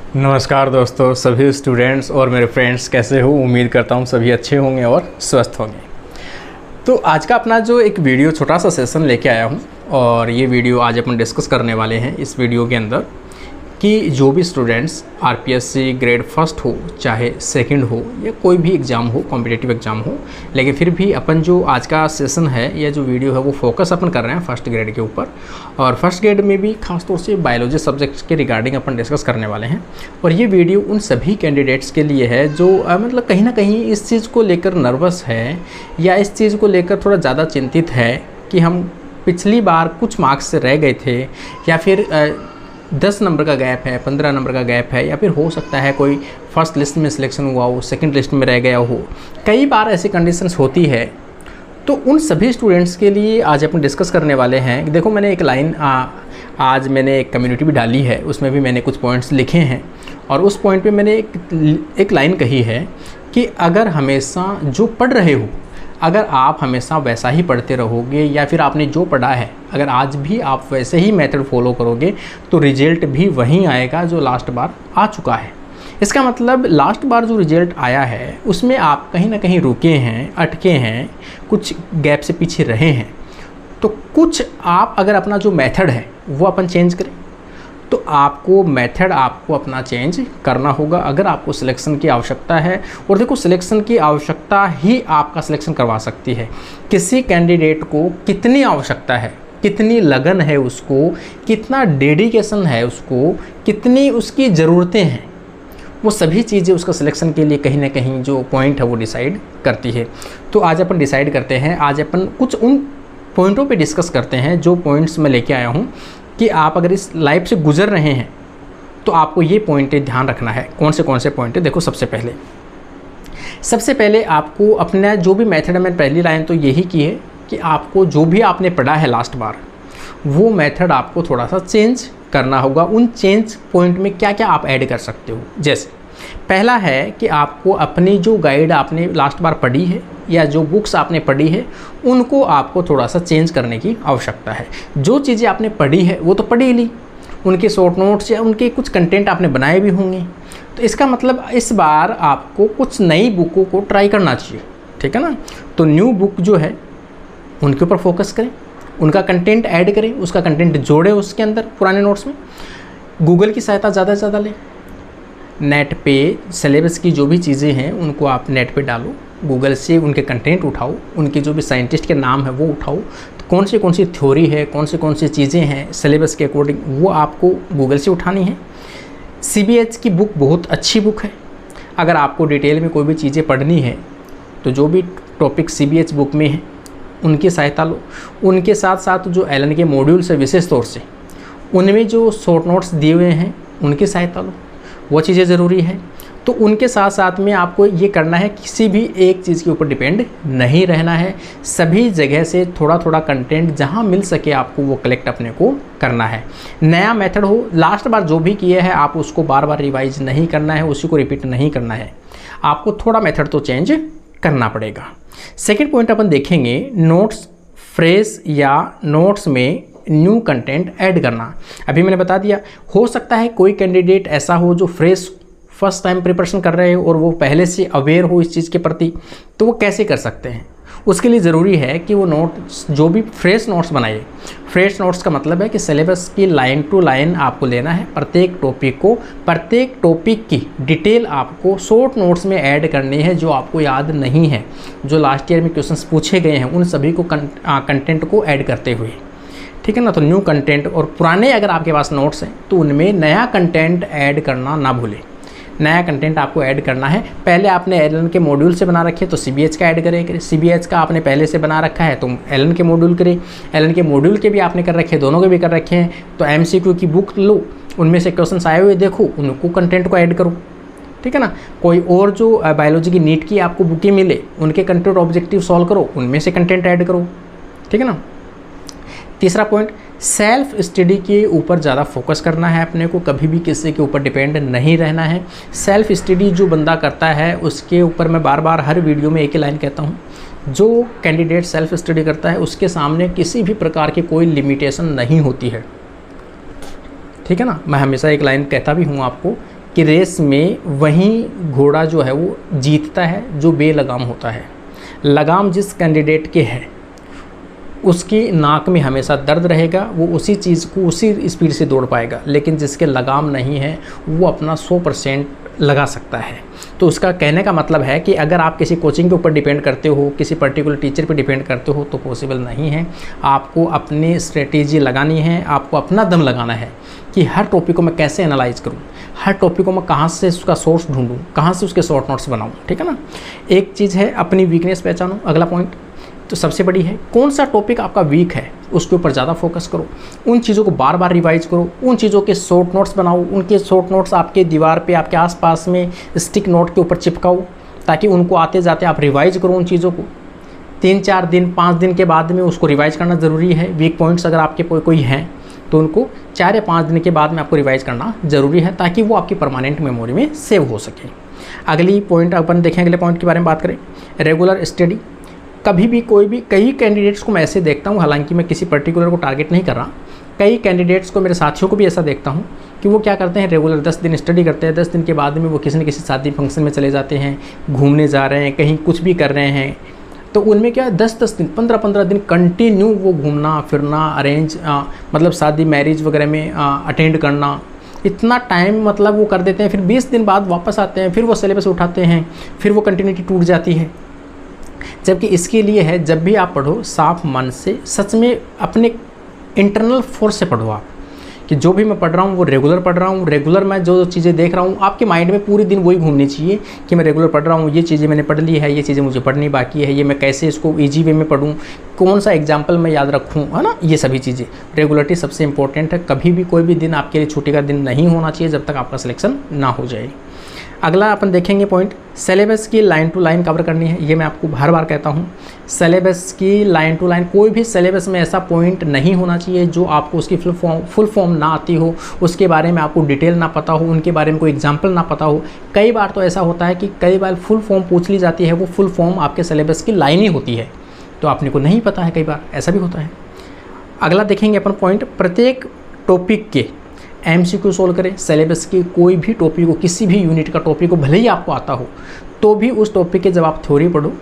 नमस्कार दोस्तों, सभी स्टूडेंट्स और मेरे फ्रेंड्स कैसे हो। उम्मीद करता हूँ सभी अच्छे होंगे और स्वस्थ होंगे। तो आज का अपना जो एक वीडियो छोटा सा सेशन लेके आया हूँ और ये वीडियो आज अपन डिस्कस करने वाले हैं इस वीडियो के अंदर कि जो भी स्टूडेंट्स आरपीएससी ग्रेड फर्स्ट हो चाहे सेकंड हो या कोई भी एग्ज़ाम हो, कॉम्पिटिटिव एग्ज़ाम हो, लेकिन फिर भी अपन जो आज का सेशन है या जो वीडियो है वो फोकस अपन कर रहे हैं फर्स्ट ग्रेड के ऊपर। और फर्स्ट ग्रेड में भी खासतौर से बायोलॉजी सब्जेक्ट के रिगार्डिंग अपन डिस्कस करने वाले हैं। और ये वीडियो उन सभी कैंडिडेट्स के लिए है जो मतलब कहीं ना कहीं इस चीज़ को लेकर नर्वस है या इस चीज़ को लेकर थोड़ा ज़्यादा चिंतित है कि हम पिछली बार कुछ मार्क्स से रह गए थे या फिर 10 नंबर का गैप है, 15 नंबर का गैप है, या फिर हो सकता है कोई फर्स्ट लिस्ट में सिलेक्शन हुआ हो, सेकंड लिस्ट में रह गया हो। कई बार ऐसी कंडीशंस होती है। तो उन सभी स्टूडेंट्स के लिए आज अपन डिस्कस करने वाले हैं। देखो, मैंने एक लाइन आज मैंने एक कम्युनिटी भी डाली है, उसमें भी मैंने कुछ पॉइंट्स लिखे हैं और उस पॉइंट पे मैंने एक लाइन कही है कि अगर हमेशा जो पढ़ रहे हो, अगर आप हमेशा वैसा ही पढ़ते रहोगे या फिर आपने जो पढ़ा है अगर आज भी आप वैसे ही मेथड फॉलो करोगे तो रिजल्ट भी वही आएगा जो लास्ट बार आ चुका है। इसका मतलब लास्ट बार जो रिजल्ट आया है उसमें आप कहीं ना कहीं रुके हैं, अटके हैं, कुछ गैप से पीछे रहे हैं। तो कुछ आप अगर अपना जो मेथड है वो अपन चेंज करें तो आपको मेथड आपको अपना चेंज करना होगा अगर आपको सिलेक्शन की आवश्यकता है। और देखो, सिलेक्शन की आवश्यकता ही आपका सिलेक्शन करवा सकती है। किसी कैंडिडेट को कितनी आवश्यकता है, कितनी लगन है उसको, कितना डेडिकेशन है उसको, कितनी उसकी ज़रूरतें हैं, वो सभी चीज़ें उसका सिलेक्शन के लिए कहीं ना कहीं जो पॉइंट है वो डिसाइड करती है। तो आज अपन डिसाइड करते हैं, आज अपन कुछ उन पॉइंटों पे डिस्कस करते हैं जो पॉइंट्स मैं लेके आया हूँ कि आप अगर इस लाइफ से गुजर रहे हैं तो आपको ये पॉइंट ध्यान रखना है। कौन से पॉइंट है? देखो, सबसे पहले आपको अपना जो भी मेथड है, मैंने पहली लाइन तो यही की है कि आपको जो भी आपने पढ़ा है लास्ट बार वो मेथड आपको थोड़ा सा चेंज करना होगा। उन चेंज पॉइंट में क्या क्या आप ऐड कर सकते हो। जैसे पहला है कि आपको अपनी जो गाइड आपने लास्ट बार पढ़ी है या जो बुक्स आपने पढ़ी है उनको आपको थोड़ा सा चेंज करने की आवश्यकता है। जो चीज़ें आपने पढ़ी है वो तो पढ़ी ली, उनके शॉर्ट नोट्स या उनके कुछ कंटेंट आपने बनाए भी होंगे। तो इसका मतलब इस बार आपको कुछ नई बुकों को ट्राई करना चाहिए, ठीक है ना। तो न्यू बुक जो है उनके ऊपर फोकस करें, उनका कंटेंट ऐड करें, उसका कंटेंट जोड़ें उसके अंदर पुराने नोट्स में। गूगल की सहायता ज़्यादा से ज़्यादा लें। नेट पे सिलेबस की जो भी चीज़ें हैं उनको आप नेट पे डालो, गूगल से उनके कंटेंट उठाओ, उनके जो भी साइंटिस्ट के नाम है वो उठाओ। तो कौन सी थ्योरी है, कौन सी चीज़ें हैं सिलेबस के अकॉर्डिंग वो आपको गूगल से उठानी है। सीबीएच की बुक बहुत अच्छी बुक है। अगर आपको डिटेल में कोई भी चीज़ें पढ़नी है तो जो भी टॉपिक सीबीएच बुक में है उनकी सहायता लो। उनके साथ साथ जो एलन के मॉड्यूल्स है विशेष तौर से उनमें जो शॉर्ट नोट्स दिए हुए हैं उनकी सहायता लो, वो चीज़ें ज़रूरी है। तो उनके साथ साथ में आपको ये करना है, किसी भी एक चीज़ के ऊपर डिपेंड नहीं रहना है। सभी जगह से थोड़ा थोड़ा कंटेंट जहाँ मिल सके आपको वो कलेक्ट अपने को करना है। नया मेथड हो, लास्ट बार जो भी किया है आप उसको बार बार रिवाइज नहीं करना है, उसी को रिपीट नहीं करना है। आपको थोड़ा मेथड तो चेंज करना पड़ेगा। सेकेंड पॉइंट अपन देखेंगे, नोट्स फ्रेश या नोट्स में न्यू कंटेंट ऐड करना। अभी मैंने बता दिया, हो सकता है कोई कैंडिडेट ऐसा हो जो फ्रेश फर्स्ट टाइम प्रिपरेशन कर रहे हो और वो पहले से अवेयर हो इस चीज़ के प्रति, तो वो कैसे कर सकते हैं। उसके लिए ज़रूरी है कि वो नोट्स जो भी फ्रेश नोट्स बनाइए। फ्रेश नोट्स का मतलब है कि सिलेबस की लाइन टू लाइन आपको लेना है, प्रत्येक टॉपिक की डिटेल आपको शॉर्ट नोट्स में ऐड करनी है जो आपको याद नहीं है, जो लास्ट ईयर में क्वेश्चंस पूछे गए हैं उन सभी को कंटेंट को ऐड करते हुए, ठीक है ना। तो न्यू कंटेंट और पुराने अगर आपके पास नोट्स हैं तो उनमें नया कंटेंट ऐड करना ना भूलें। नया कंटेंट आपको ऐड करना है। पहले आपने एलन के मॉड्यूल से बना रखे तो सीबीएच का ऐड करें, सीबीएच का आपने पहले से बना रखा है तो एलन के मॉड्यूल करें, एलन के मॉड्यूल के भी आपने कर रखे हैं, दोनों के भी कर रखे हैं तो एमसीक्यू की बुक लो, उनमें से क्वेश्चन आए हुए देखो, उनको कंटेंट को ऐड करो, ठीक है ना। कोई और जो बायोलॉजी की नीट की आपको बुकें मिले उनके कंटेंट ऑब्जेक्टिव सॉल्व करो, उनमें से कंटेंट ऐड करो, ठीक है ना। तीसरा पॉइंट, सेल्फ स्टडी के ऊपर ज़्यादा फोकस करना है अपने को, कभी भी किसी के ऊपर डिपेंड नहीं रहना है। सेल्फ स्टडी जो बंदा करता है उसके ऊपर मैं बार बार हर वीडियो में एक ही लाइन कहता हूँ, जो कैंडिडेट सेल्फ स्टडी करता है उसके सामने किसी भी प्रकार की कोई लिमिटेशन नहीं होती है, ठीक है ना। मैं हमेशा एक लाइन कहता भी हूँ आपको कि रेस में वही घोड़ा जो है वो जीतता है जो बेलगाम होता है। लगाम जिस कैंडिडेट के है उसकी नाक में हमेशा दर्द रहेगा, वो उसी चीज़ को उसी स्पीड से दौड़ पाएगा, लेकिन जिसके लगाम नहीं है वो अपना 100% लगा सकता है। तो उसका कहने का मतलब है कि अगर आप किसी कोचिंग के ऊपर डिपेंड करते हो, किसी पर्टिकुलर टीचर पे डिपेंड करते हो तो पॉसिबल नहीं है। आपको अपनी स्ट्रेटेजी लगानी है, आपको अपना दम लगाना है कि हर टॉपिक को मैं कैसे एनालाइज करूँ, हर टॉपिक को मैं कहाँ से उसका सोर्स ढूंढूँ, कहाँ से उसके शॉर्ट नोट्स बनाऊँ। ठीक है ना। एक चीज़ है अपनी वीकनेस पहचानो, अगला पॉइंट तो सबसे बड़ी है कौन सा टॉपिक आपका वीक है उसके ऊपर ज़्यादा फोकस करो, उन चीज़ों को बार बार रिवाइज करो, उन चीज़ों के शॉर्ट नोट्स बनाओ, उनके शॉर्ट नोट्स आपके दीवार पे आपके आसपास में स्टिक नोट के ऊपर चिपकाओ ताकि उनको आते जाते आप रिवाइज करो उन चीज़ों को। 3-4 दिन 5 दिन के बाद में उसको रिवाइज करना ज़रूरी है। वीक पॉइंट्स अगर आपके कोई हैं तो उनको 4 या 5 दिन के बाद में आपको रिवाइज करना ज़रूरी है ताकि वो आपकी परमानेंट मेमोरी में सेव हो सके। अगली पॉइंट अपन देखें, अगले पॉइंट के बारे में बात करें, रेगुलर स्टडी। कभी भी कोई भी कई कैंडिडेट्स को मैं ऐसे देखता हूँ, हालांकि मैं किसी पर्टिकुलर को टारगेट नहीं कर रहा, कई कैंडिडेट्स को मेरे साथियों को भी ऐसा देखता हूँ कि वो क्या करते हैं, रेगुलर 10 दिन स्टडी करते हैं, 10 दिन के बाद में वो किसी न किसी शादी फंक्शन में चले जाते हैं, घूमने जा रहे हैं, कहीं कुछ भी कर रहे हैं। तो उनमें क्या 10-10 दिन 15-15 दिन कंटिन्यू वो घूमना फिरना, अरेंज मतलब शादी मैरिज वगैरह में अटेंड करना, इतना टाइम मतलब वो कर देते हैं। फिर 20 दिन बाद वापस आते हैं, फिर वो सिलेबस उठाते हैं, फिर वो कंटिन्यूटी टूट जाती है। जबकि इसके लिए है जब भी आप पढ़ो साफ मन से, सच में अपने इंटरनल फोर्स से पढ़ो आप, कि जो भी मैं पढ़ रहा हूँ वो रेगुलर पढ़ रहा हूँ, रेगुलर मैं जो चीज़ें देख रहा हूँ आपके माइंड में पूरे दिन वही घूमनी चाहिए कि मैं रेगुलर पढ़ रहा हूँ, ये चीज़ें मैंने पढ़ ली है, ये चीज़ें मुझे पढ़नी बाकी है, ये मैं कैसे इसको ईजी वे में पढ़ूँ, कौन सा एग्जाम्पल मैं याद रखूँ, है ना। ये सभी चीज़ें, रेगुलरिटी सबसे इंपॉर्टेंट है। कभी भी कोई भी दिन आपके लिए छुट्टी का दिन नहीं होना चाहिए जब तक आपका सिलेक्शन ना हो जाए। अगला अपन देखेंगे पॉइंट, सिलेबस की लाइन टू लाइन कवर करनी है। ये मैं आपको हर बार कहता हूँ, सिलेबस की लाइन टू लाइन, कोई भी सिलेबस में ऐसा पॉइंट नहीं होना चाहिए जो आपको उसकी फुल फॉर्म ना आती हो, उसके बारे में आपको डिटेल ना पता हो, उनके बारे में कोई एग्जाम्पल ना पता हो। कई बार तो ऐसा होता है कि कई बार फुल फॉर्म पूछ ली जाती है, वो फुल फॉर्म आपके सिलेबस की लाइन ही होती है, तो आपने को नहीं पता है, कई बार ऐसा भी होता है। अगला देखेंगे अपन पॉइंट, प्रत्येक टॉपिक के MCQ सोल्व करें। सिलेबस की कोई भी टॉपिक को, किसी भी यूनिट का टॉपिक को भले ही आपको आता हो तो भी उस टॉपिक के जब आप थ्योरी पढ़ो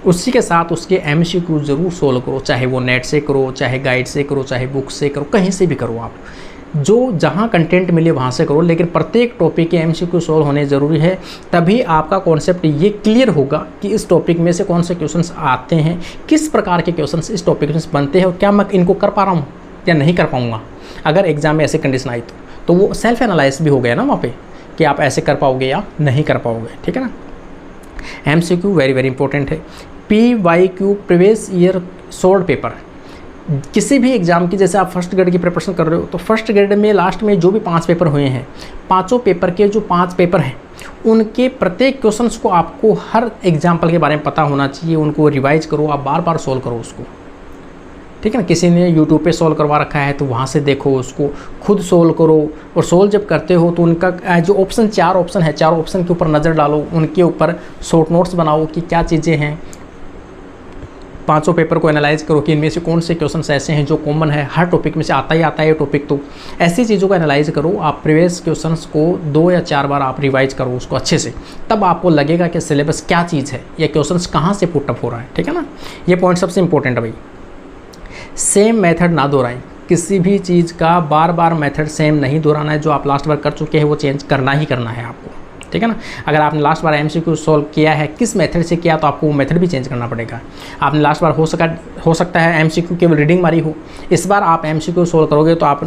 उसी के साथ उसके MCQ ज़रूर सोल्व करो, चाहे वो नेट से करो, चाहे गाइड से करो, चाहे बुक से करो, कहीं से भी करो, आप जो जहाँ कंटेंट मिले वहाँ से करो, लेकिन प्रत्येक टॉपिक के MCQ सोल्व होने ज़रूरी है। तभी आपका कॉन्सेप्ट ये क्लियर होगा कि इस टॉपिक में से कौन से क्वेश्चंस आते हैं, किस प्रकार के क्वेश्चंस इस टॉपिक में बनते हैं और क्या मैं इनको कर पा रहा हूँ या नहीं कर पाऊँगा। अगर एग्जाम में ऐसी कंडीशन आई तो वो सेल्फ एनालाइज भी हो गया ना वहाँ पे कि आप ऐसे कर पाओगे या नहीं कर पाओगे। ठीक है ना। MCQ वेरी वेरी इंपॉर्टेंट है। PYQ previous year solved paper, किसी भी एग्ज़ाम की, जैसे आप फर्स्ट ग्रेड की प्रिपरेशन कर रहे हो तो फर्स्ट ग्रेड में लास्ट में जो भी 5 पेपर हुए हैं, पाँचों पेपर के जो 5 पेपर हैं उनके प्रत्येक क्वेश्चंस को आपको हर एग्जाम्पल के बारे में पता होना चाहिए। उनको रिवाइज करो, आप बार बार सोल्व करो उसको। ठीक है ना। किसी ने यूट्यूब पे सोल्व करवा रखा है तो वहाँ से देखो, उसको खुद सोल्व करो, और सोल्व जब करते हो तो उनका जो ऑप्शन 4 ऑप्शन है, 4 ऑप्शन के ऊपर नज़र डालो, उनके ऊपर शॉर्ट नोट्स बनाओ कि क्या चीज़ें हैं। 5 पेपर को एनालाइज करो कि इनमें से कौन से क्वेश्चन ऐसे हैं जो कॉमन है, हर टॉपिक में से आता ही आता है ये टॉपिक, तो ऐसी चीज़ों को एनालाइज करो। आप प्रीवियस क्वेश्चंस को 2 या 4 बार आप रिवाइज करो उसको अच्छे से, तब आपको लगेगा कि सिलेबस क्या चीज़ है, ये क्वेश्चंस कहाँ से पुट अप हो रहा है। ठीक है ना। ये पॉइंट सबसे इंपॉर्टेंट है भाई। सेम मेथड ना दोहराएं, किसी भी चीज़ का बार बार मेथड सेम नहीं दोहराना है। जो आप लास्ट बार कर चुके हैं वो चेंज करना ही करना है आपको। ठीक है ना। अगर आपने लास्ट बार MCQ सॉल्व किया है, किस मेथड से किया, तो आपको वो मेथड भी चेंज करना पड़ेगा। आपने लास्ट बार हो सकता है MCQ केवल रीडिंग मारी हो, इस बार आप MCQ सॉल्व करोगे तो आप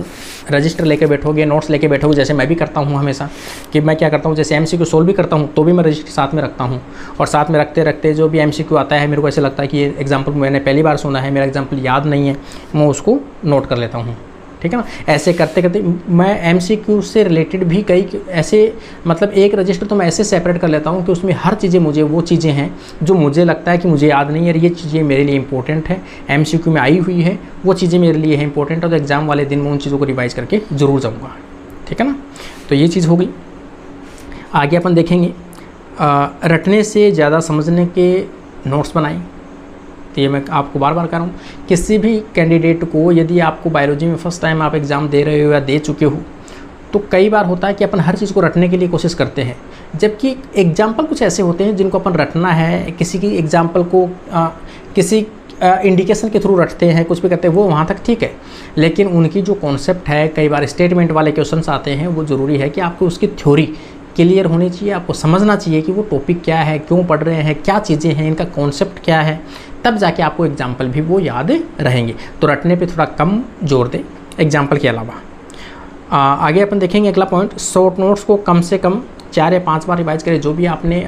रजिस्टर लेके बैठोगे, नोट्स लेके बैठोगे, जैसे मैं भी करता हूँ हमेशा। कि मैं क्या करता हूँ, जैसे MCQ सॉल्व भी करता हूँ तो भी मैं रजिस्टर साथ में रखता हूँ, और साथ में रखते रखते जो भी MCQ आता है मेरे को ऐसे लगता है कि ये एग्जाम्पल मैंने पहली बार सुना है, मेरा एग्जाम्पल याद नहीं है, मैं उसको नोट कर लेता हूँ। ठीक है ना। ऐसे करते करते मैं MCQ से रिलेटेड भी कई ऐसे, मतलब एक रजिस्टर तो मैं ऐसे सेपरेट कर लेता हूँ कि उसमें हर चीज़ें मुझे, वो चीज़ें हैं जो मुझे लगता है कि मुझे याद नहीं है, ये चीज़ें मेरे लिए इंपॉर्टेंट है, MCQ में आई हुई है, वो चीज़ें मेरे लिए है इंपॉर्टेंट है, तो एग्ज़ाम वाले दिन मैं उन चीज़ों को रिवाइज करके ज़रूर जाऊँगा। ठीक है ना। तो ये चीज़ हो गई। आगे अपन देखेंगे रटने से ज़्यादा समझने के नोट्स बनाएं। तो ये मैं आपको बार बार कह रहा हूँ, किसी भी कैंडिडेट को, यदि आपको बायोलॉजी में फर्स्ट टाइम आप एग्ज़ाम दे रहे हो या दे चुके हो तो कई बार होता है कि अपन हर चीज़ को रटने के लिए कोशिश करते हैं, जबकि एग्जाम्पल कुछ ऐसे होते हैं जिनको अपन रटना है, किसी की एग्जाम्पल को किसी इंडिकेशन के थ्रू रटते हैं, कुछ भी करते हैं, वो वहाँ तक ठीक है। लेकिन उनकी जो कॉन्सेप्ट है, कई बार स्टेटमेंट वाले क्वेश्चंस आते हैं, वो ज़रूरी है कि आपको उसकी थ्योरी क्लियर होनी चाहिए, आपको समझना चाहिए कि वो टॉपिक क्या है, क्यों पढ़ रहे हैं, क्या चीज़ें हैं, इनका कॉन्सेप्ट क्या है, तब जाके आपको एग्जाम्पल भी वो याद रहेंगे। तो रटने पे थोड़ा कम जोर दें एग्जाम्पल के अलावा। आगे अपन देखेंगे अगला पॉइंट, शॉर्ट नोट्स को कम से कम 4 या 5 बार रिवाइज करें। जो भी आपने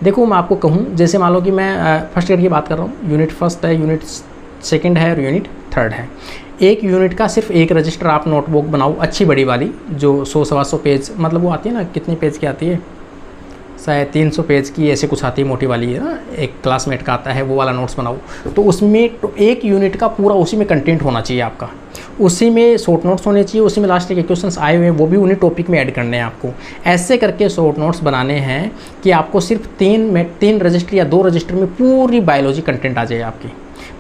देखो, मैं आपको कहूँ, जैसे मान लो कि मैं फर्स्ट ईयर की बात कर रहा हूँ, यूनिट फर्स्ट है, यूनिट सेकंड है और यूनिट थर्ड है। एक यूनिट का सिर्फ एक रजिस्टर आप नोटबुक बनाओ, अच्छी बड़ी वाली, जो 100-125 पेज, मतलब वो आती है ना, कितने पेज की आती है, शायद 300 पेज की ऐसे कुछ आती है, मोटी वाली है ना, एक क्लासमेट का आता है, वो वाला नोट्स बनाओ। तो उसमें एक यूनिट का पूरा उसी में कंटेंट होना चाहिए आपका, उसी में शॉर्ट नोट्स होने चाहिए, उसी में लास्ट के क्वेश्चंस आए हुए हैं, वो भी उन्हीं टॉपिक में ऐड करने हैं आपको। ऐसे करके शॉर्ट नोट्स बनाने हैं कि आपको सिर्फ 3 रजिस्टर या 2 रजिस्टर में पूरी बायोलॉजी कंटेंट आ जाए आपकी।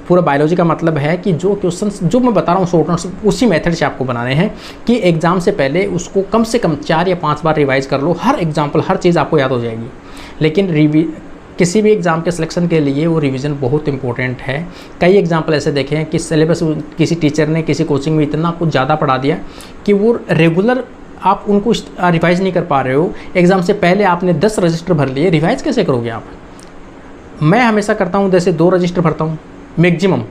पूरा बायोलॉजी का मतलब है कि जो क्वेश्चंस जो मैं बता रहा हूँ शॉर्ट नोट्स, उसी मेथड से आपको बनाने हैं कि एग्ज़ाम से पहले उसको कम से कम 4 या 5 बार रिवाइज़ कर लो। हर एग्जाम्पल, हर चीज़ आपको याद हो जाएगी। लेकिन किसी भी एग्ज़ाम के सिलेक्शन के लिए वो रिवीजन बहुत इंपॉर्टेंट है। कई एग्जाम्पल ऐसे देखे हैं कि सिलेबस किसी टीचर ने किसी कोचिंग में इतना कुछ ज़्यादा पढ़ा दिया कि वो रेगुलर आप उनको रिवाइज़ नहीं कर पा रहे हो। एग्ज़ाम से पहले आपने 10 रजिस्टर भर लिए, रिवाइज़ कैसे करोगे आप? मैं हमेशा करता हूँ, जैसे 2 रजिस्टर भरता हूँ मैक्सिमम।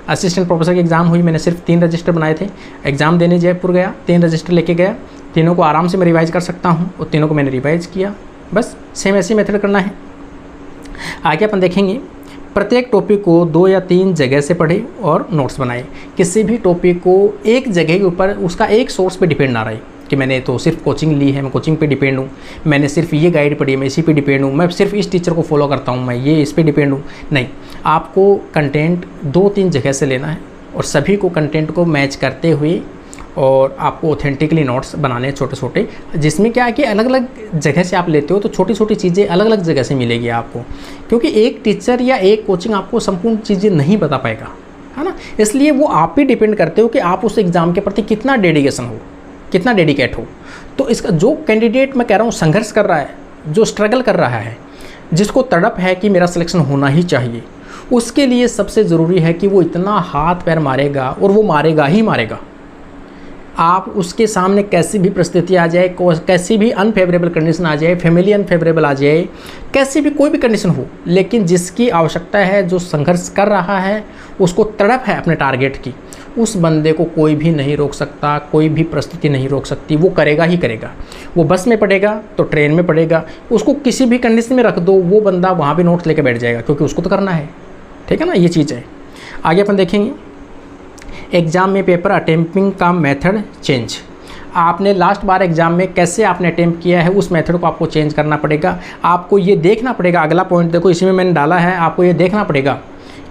असिस्टेंट प्रोफेसर की एग्ज़ाम हुई, मैंने सिर्फ 3 रजिस्टर बनाए थे। एग्ज़ाम देने जयपुर गया, 3 रजिस्टर लेके गया, तीनों को आराम से मैं रिवाइज़ कर सकता हूँ और तीनों को मैंने रिवाइज़ किया। बस सेम ऐसी मेथड करना है। आगे अपन देखेंगे, प्रत्येक टॉपिक को 2 या 3 जगह से पढ़े और नोट्स बनाए। किसी भी टॉपिक को एक जगह के ऊपर उसका एक सोर्स पे डिपेंड ना रहे कि मैंने तो सिर्फ कोचिंग ली है, मैं कोचिंग पे डिपेंड हूँ, मैंने सिर्फ ये गाइड पढ़ी है, मैं इसी पे डिपेंड हूँ, मैं सिर्फ इस टीचर को फॉलो करता हूँ, मैं ये इस पे डिपेंड हूँ। नहीं, आपको कंटेंट 2-3 जगह से लेना है और सभी को कंटेंट को मैच करते हुए और आपको ऑथेंटिकली नोट्स बनाने छोटे छोटे, जिसमें क्या है कि अलग अलग जगह से आप लेते हो तो छोटी छोटी चीज़ें अलग अलग जगह से मिलेगी आपको, क्योंकि एक टीचर या एक कोचिंग आपको संपूर्ण चीज़ें नहीं बता पाएगा, है ना। इसलिए वो आप पे डिपेंड करते हो कि आप उस एग्ज़ाम के प्रति कितना डेडिकेशन हो, कितना डेडिकेट हो। तो इसका जो कैंडिडेट मैं कह रहा हूँ संघर्ष कर रहा है, जो स्ट्रगल कर रहा है, जिसको तड़प है कि मेरा सिलेक्शन होना ही चाहिए, उसके लिए सबसे ज़रूरी है कि वो इतना हाथ पैर मारेगा और वो मारेगा ही मारेगा। आप उसके सामने कैसी भी परिस्थिति आ जाए, कैसी भी अनफेवरेबल कंडीशन आ जाए, फैमिली अनफेवरेबल आ जाए, कैसी भी कोई भी कंडीशन हो, लेकिन जिसकी आवश्यकता है, जो संघर्ष कर रहा है, उसको तड़प है अपने टारगेट की, उस बंदे को कोई भी नहीं रोक सकता, कोई भी परिस्थिति नहीं रोक सकती। वो करेगा ही करेगा। वो बस में पढ़ेगा तो ट्रेन में पढ़ेगा, उसको किसी भी कंडीशन में रख दो, वो बंदा वहाँ भी नोट्स लेके बैठ जाएगा, क्योंकि उसको तो करना है। ठीक है ना, ये चीज़ है। आगे अपन देखेंगे, एग्ज़ाम में पेपर अटेम्प्टिंग का मेथड चेंज। आपने लास्ट बार एग्ज़ाम में कैसे आपने अटेम्प्ट किया है, उस मेथड को आपको चेंज करना पड़ेगा। आपको ये देखना पड़ेगा, अगला पॉइंट देखो, इसी में मैंने डाला है, आपको ये देखना पड़ेगा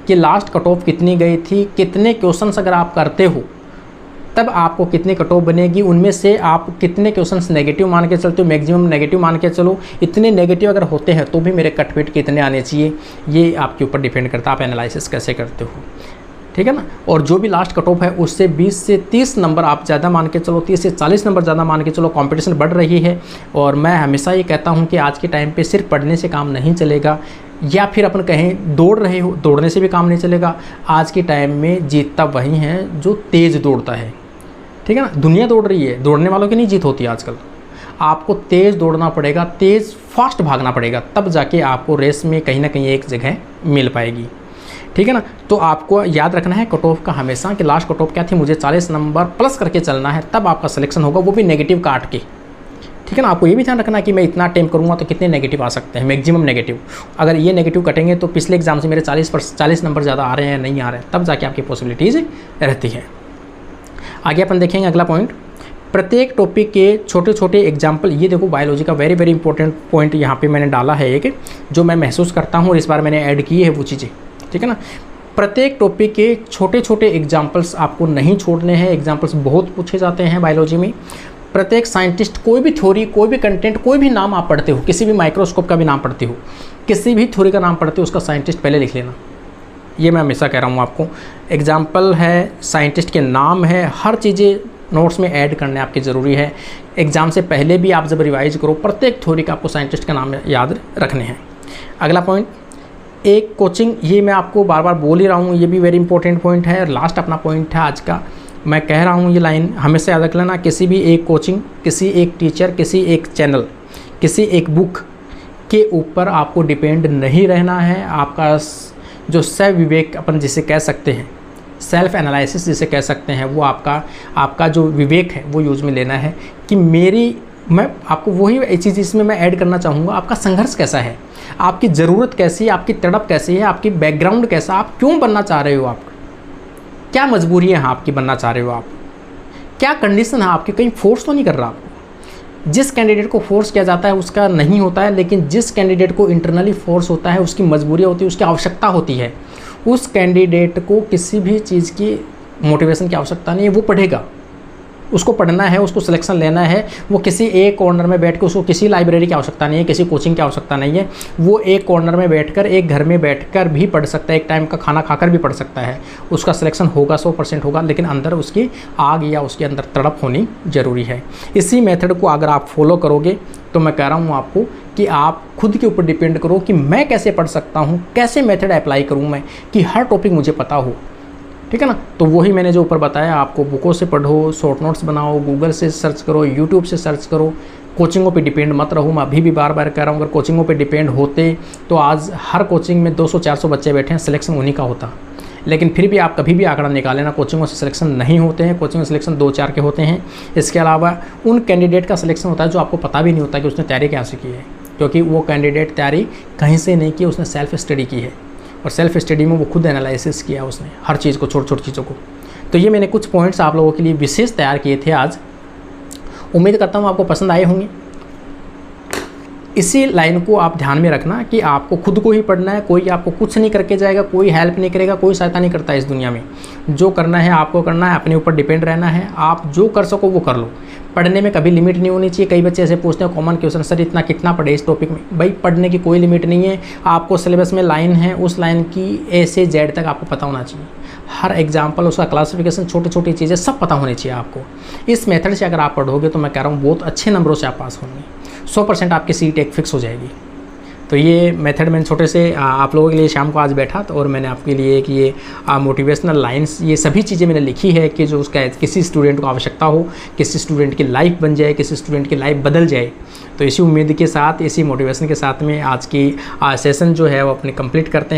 कि लास्ट कट ऑफ कितनी गई थी, कितने क्वेश्चंस अगर आप करते हो तब आपको कितनी कट ऑफ बनेगी, उनमें से आप कितने क्वेश्चंस नेगेटिव मान के चलते हो, मैक्सिमम नेगेटिव मान के चलो। इतने नेगेटिव अगर होते हैं तो भी मेरे कट फिट कितने आने चाहिए, ये आपके ऊपर डिपेंड करता है, आप एनालिसिस कैसे करते हो। ठीक है ना। और जो भी लास्ट कट ऑफ है उससे 20 से 30 नंबर आप ज़्यादा मान के चलो, 30 से 40 नंबर ज़्यादा मान के चलो। कंपटीशन बढ़ रही है और मैं हमेशा ये कहता हूँ कि आज के टाइम पे सिर्फ पढ़ने से काम नहीं चलेगा, या फिर अपन कहें दौड़ रहे हो, दौड़ने से भी काम नहीं चलेगा। आज के टाइम में जीतता वही है जो तेज़ दौड़ता है। ठीक है ना, दुनिया दौड़ रही है, दौड़ने वालों की नहीं जीत होती आजकल। आपको तेज़ दौड़ना पड़ेगा, तेज़ फास्ट भागना पड़ेगा, तब जाके आपको रेस में कहीं ना कहीं एक जगह मिल पाएगी। ठीक है ना। तो आपको याद रखना है कट ऑफ का हमेशा कि लास्ट कट ऑफ क्या थी, मुझे 40 नंबर प्लस करके चलना है, तब आपका सिलेक्शन होगा, वो भी नेगेटिव काट के। ठीक है ना। आपको ये भी ध्यान रखना है कि मैं इतना अटेम्प्ट करूँगा तो कितने नेगेटिव आ सकते हैं, मैक्सिमम नेगेटिव। अगर ये नेगेटिव कटेंगे तो पिछले एग्जाम से मेरे 40 नंबर ज़्यादा आ रहे हैं, नहीं आ रहे हैं, तब जाके आपकी पॉसिबिलिटीज़ रहती है। आगे अपन देखेंगे अगला पॉइंट, प्रत्येक टॉपिक के छोटे छोटे एग्जाम्पल। ये देखो बायोलॉजी का वेरी वेरी इंपॉर्टेंट पॉइंट यहाँ पे मैंने डाला है एक, जो मैं महसूस करता हूँ और इस बार मैंने ऐड की है वो चीज़ें। ठीक है ना। प्रत्येक टॉपिक के छोटे छोटे एग्जाम्पल्स आपको नहीं छोड़ने हैं। एग्जाम्पल्स बहुत पूछे जाते हैं बायोलॉजी में। प्रत्येक साइंटिस्ट, कोई भी थ्योरी, कोई भी कंटेंट, कोई भी नाम आप पढ़ते हो, किसी भी माइक्रोस्कोप का भी नाम पढ़ते हो, किसी भी थ्योरी का नाम पढ़ते हो, उसका साइंटिस्ट पहले लिख लेना। ये मैं हमेशा कह रहा हूँ आपको। एग्जाम्पल है, साइंटिस्ट के नाम है, हर चीज़ें नोट्स में ऐड करने आपके ज़रूरी है। एग्ज़ाम से पहले भी आप जब रिवाइज करो, प्रत्येक थ्योरी का आपको साइंटिस्ट का नाम याद रखने हैं। अगला पॉइंट, एक कोचिंग, ये मैं आपको बार बार बोल ही रहा हूँ, ये भी वेरी इंपॉर्टेंट पॉइंट है। लास्ट अपना पॉइंट है आज का, मैं कह रहा हूँ ये लाइन हमेशा याद रख लेना, किसी भी एक कोचिंग, किसी एक टीचर, किसी एक चैनल, किसी एक बुक के ऊपर आपको डिपेंड नहीं रहना है। आपका जो स्व विवेक अपन जिसे कह सकते हैं, सेल्फ एनालिसिस जिसे कह सकते हैं, वो आपका जो विवेक है वो यूज़ में लेना है कि मैं आपको वही चीज़ इसमें मैं ऐड करना चाहूँगा, आपका संघर्ष कैसा है, आपकी ज़रूरत कैसी है, आपकी तड़प कैसी है, आपकी बैकग्राउंड कैसा, आप क्यों बनना चाह रहे हो, आप क्या मजबूरी है आपकी बनना चाह रहे हो, आप क्या कंडीशन है आपकी, कहीं फोर्स तो नहीं कर रहा आपको। जिस कैंडिडेट को फोर्स किया जाता है उसका नहीं होता है, लेकिन जिस कैंडिडेट को इंटरनली फोर्स होता है, उसकी मजबूरी होती है, उसकी आवश्यकता होती है, उस कैंडिडेट को किसी भी चीज़ की मोटिवेशन की आवश्यकता नहीं है। वो पढ़ेगा, उसको पढ़ना है, उसको सिलेक्शन लेना है। वो किसी एक कॉर्नर में बैठ के, उसको किसी लाइब्रेरी की आवश्यकता नहीं है, किसी कोचिंग की आवश्यकता नहीं है। वो एक कॉर्नर में बैठकर, एक घर में बैठकर भी पढ़ सकता है, एक टाइम का खाना खाकर भी पढ़ सकता है। उसका सिलेक्शन होगा, 100% होगा, लेकिन अंदर उसकी आग या उसके अंदर तड़प होनी ज़रूरी है। इसी मेथड को अगर आप फॉलो करोगे तो मैं कह रहा हूँ आपको कि आप खुद के ऊपर डिपेंड करो कि मैं कैसे पढ़ सकता हूँ, कैसे मेथड अप्लाई करूँ मैं, कि हर टॉपिक मुझे पता हो, ठीक है ना। तो वही मैंने जो ऊपर बताया, आपको बुकों से पढ़ो, शॉर्ट नोट्स बनाओ, गूगल से सर्च करो, यूट्यूब से सर्च करो, कोचिंगों पे डिपेंड मत रहो। मैं अभी भी बार बार कह रहा हूँ, अगर कोचिंगों पे डिपेंड होते तो आज हर कोचिंग में 200-400 बच्चे बैठे हैं, सिलेक्शन उन्हीं का होता। लेकिन फिर भी आप कभी भी आंकड़ा निकालें ना, कोचिंगों से सिलेक्शन नहीं होते हैं, कोचिंग में सिलेक्शन 2-4 के होते हैं। इसके अलावा उन कैंडिडेट का सिलेक्शन होता है जो आपको पता भी नहीं होता कि उसने तैयारी कहाँ से की है, क्योंकि वो कैंडिडेट तैयारी कहीं से नहीं की, उसने सेल्फ स्टडी की है, और सेल्फ स्टडी में वो खुद एनालिसिस किया उसने हर चीज़ को, छोटी छोटी चीज़ों को। तो ये मैंने कुछ पॉइंट्स आप लोगों के लिए विशेष तैयार किए थे आज। उम्मीद करता हूँ आपको पसंद आए होंगे। इसी लाइन को आप ध्यान में रखना कि आपको खुद को ही पढ़ना है, कोई आपको कुछ नहीं करके जाएगा, कोई हेल्प नहीं करेगा, कोई सहायता नहीं करता है इस दुनिया में। जो करना है आपको करना है, अपने ऊपर डिपेंड रहना है। आप जो कर सको वो कर लो। पढ़ने में कभी लिमिट नहीं होनी चाहिए। कई बच्चे ऐसे पूछते हैं कॉमन क्वेश्चन, सर इतना कितना पढ़े इस टॉपिक में। भाई पढ़ने की कोई लिमिट नहीं है। आपको सिलेबस में लाइन है, उस लाइन की ए से जेड तक आपको पता होना चाहिए। हर एग्जाम्पल, उसका क्लासिफिकेशन, छोटी छोटी चीज़ें सब पता होनी चाहिए आपको। इस मेथड से अगर आप पढ़ोगे तो मैं कह रहा हूँ बहुत अच्छे नंबरों से आप पास होंगे। 100% आपकी सीट एक फिक्स हो जाएगी। तो ये मेथड मैंने छोटे से आप लोगों के लिए शाम को आज बैठा तो, और मैंने आपके लिए कि ये मोटिवेशनल लाइंस, ये सभी चीज़ें मैंने लिखी है कि जो उसका किसी स्टूडेंट को आवश्यकता हो, किसी स्टूडेंट की लाइफ बन जाए, किसी स्टूडेंट की लाइफ बदल जाए। तो इसी उम्मीद के साथ, इसी मोटिवेशन के साथ में आज की सेशन जो है वो अपने कंप्लीट करते हैं।